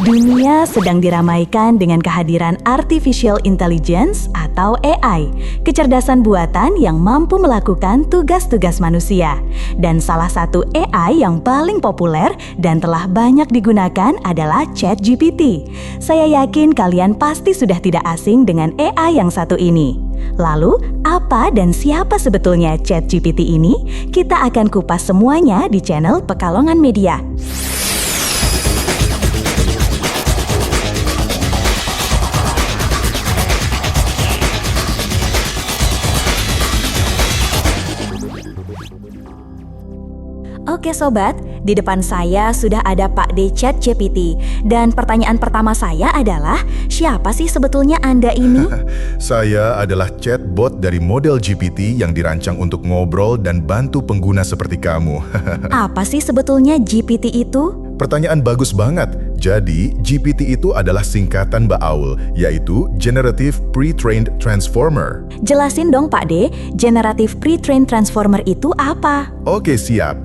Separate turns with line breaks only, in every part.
Dunia sedang diramaikan dengan kehadiran Artificial Intelligence atau AI, kecerdasan buatan yang mampu melakukan tugas-tugas manusia. Dan salah satu AI yang paling populer dan telah banyak digunakan adalah ChatGPT. Saya yakin kalian pasti sudah tidak asing dengan AI yang satu ini. Lalu, apa dan siapa sebetulnya ChatGPT ini? Kita akan kupas semuanya di channel Pekalongan Media. Oke sobat, di depan saya sudah ada Pak D ChatGPT. Dan pertanyaan pertama saya adalah, siapa sih sebetulnya Anda ini?
Saya adalah chatbot dari model GPT yang dirancang untuk ngobrol dan bantu pengguna seperti kamu.
Apa sih sebetulnya GPT itu?
Pertanyaan bagus banget. Jadi, GPT itu adalah singkatan Mbak Aul, yaitu Generative Pre-trained Transformer.
Jelasin dong Pak D, Generative Pre-trained Transformer itu apa?
Oke, siap.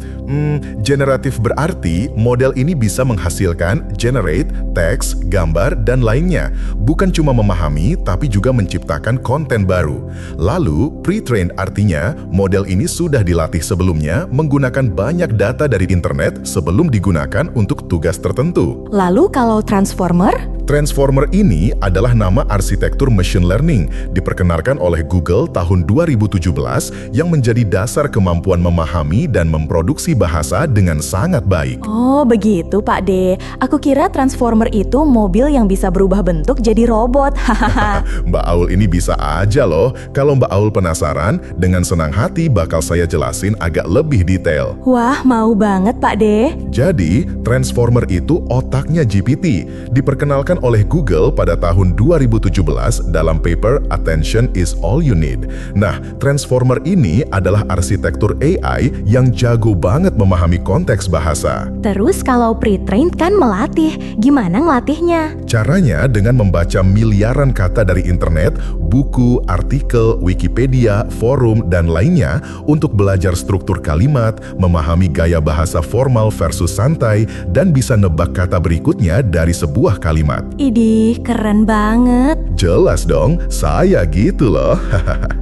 Generatif berarti model ini bisa menghasilkan, generate, teks, gambar, dan lainnya. Bukan cuma memahami, tapi juga menciptakan konten baru. Lalu, pre-trained artinya model ini sudah dilatih sebelumnya menggunakan banyak data dari internet sebelum digunakan untuk tugas tertentu.
Lalu kalau Transformer?
Transformer ini adalah nama arsitektur machine learning diperkenalkan oleh Google tahun 2017 yang menjadi dasar kemampuan memahami dan memproduksi bahasa dengan sangat baik.
Oh begitu Pak D, aku kira Transformer itu mobil yang bisa berubah bentuk jadi robot.
Mbak Aul ini bisa aja loh. Kalau Mbak Aul penasaran, dengan senang hati bakal saya jelasin agak lebih detail.
Wah, mau banget Pak D.
Jadi, Transformer itu otaknya GPT, diperkenalkan oleh Google pada tahun 2017 dalam paper Attention is All You Need. Nah, Transformer ini adalah arsitektur AI yang jago banget memahami konteks bahasa.
Terus kalau pre-trained kan melatih, gimana ngelatihnya?
Caranya dengan membaca miliaran kata dari internet, buku, artikel, Wikipedia, forum, dan lainnya untuk belajar struktur kalimat, memahami gaya bahasa formal versus santai, dan bisa nebak kata berikutnya dari sebuah kalimat.
Idih, keren banget.
Jelas dong, saya gitu loh.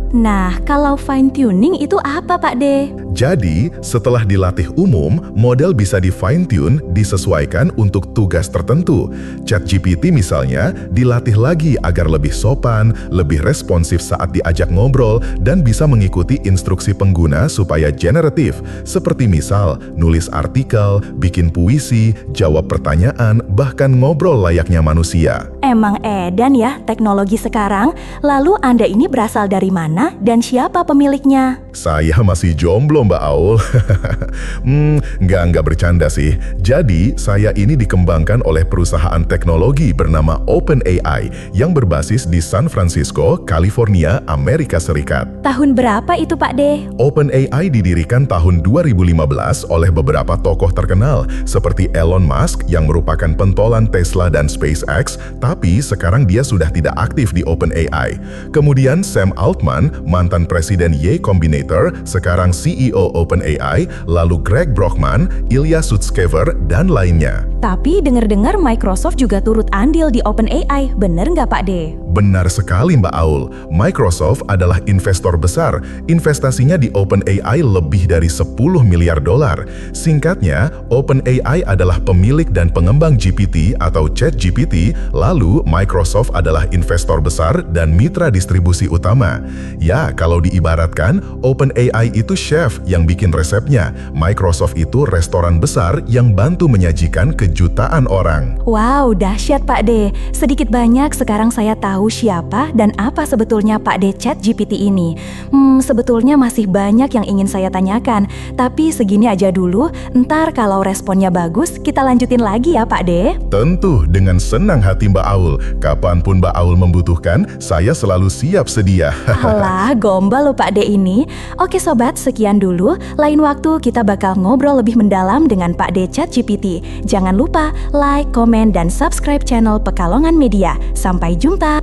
Nah, kalau fine tuning itu apa Pak D?
Jadi, setelah dilatih umum, model bisa di fine tune, disesuaikan untuk tugas tertentu. ChatGPT misalnya dilatih lagi agar lebih sopan, lebih responsif saat diajak ngobrol, dan bisa mengikuti instruksi pengguna supaya generatif. Seperti misal, nulis artikel, bikin puisi, jawab pertanyaan, bahkan ngobrol layaknya manusia.
Emang edan ya teknologi sekarang. Lalu Anda ini berasal dari mana dan siapa pemiliknya?
Saya masih jomblo Mbak Aul. Nggak bercanda sih. Jadi, saya ini dikembangkan oleh perusahaan teknologi bernama OpenAI yang berbasis di San Francisco, California, Amerika Serikat.
Tahun berapa itu Pak D?
OpenAI didirikan tahun 2015 oleh beberapa tokoh terkenal seperti Elon Musk yang merupakan pentolan Tesla dan SpaceX, tapi sekarang dia sudah tidak aktif di OpenAI. Kemudian Sam Altman, mantan presiden Y Combinator, sekarang CEO OpenAI, lalu Greg Brockman, Ilya Sutskever, dan lainnya.
Tapi dengar-dengar Microsoft juga turut andil di OpenAI, bener nggak Pak D?
Benar sekali Mbak Aul, Microsoft adalah investor besar. Investasinya di OpenAI lebih dari 10 miliar dolar. Singkatnya, OpenAI adalah pemilik dan pengembang GPT atau ChatGPT, lalu Microsoft adalah investor besar dan mitra distribusi utama. Ya, kalau diibaratkan, OpenAI itu chef yang bikin resepnya, Microsoft itu restoran besar yang bantu menyajikan ke jutaan orang.
Wow, dahsyat Pak D. Sedikit banyak sekarang saya tahu siapa dan apa sebetulnya Pak D ChatGPT ini. Sebetulnya masih banyak yang ingin saya tanyakan, tapi segini aja dulu. Ntar kalau responnya bagus, kita lanjutin lagi ya Pak D.
Tentu, dengan senang hati Mbak Aul. Kapanpun Mbak Aul membutuhkan, saya selalu siap sedia.
Alah, gombal loh Pak D ini. Oke sobat, sekian dulu. Lain waktu kita bakal ngobrol lebih mendalam dengan Pak D ChatGPT. Jangan lupa like, komen, dan subscribe channel Pekalongan Media. Sampai jumpa.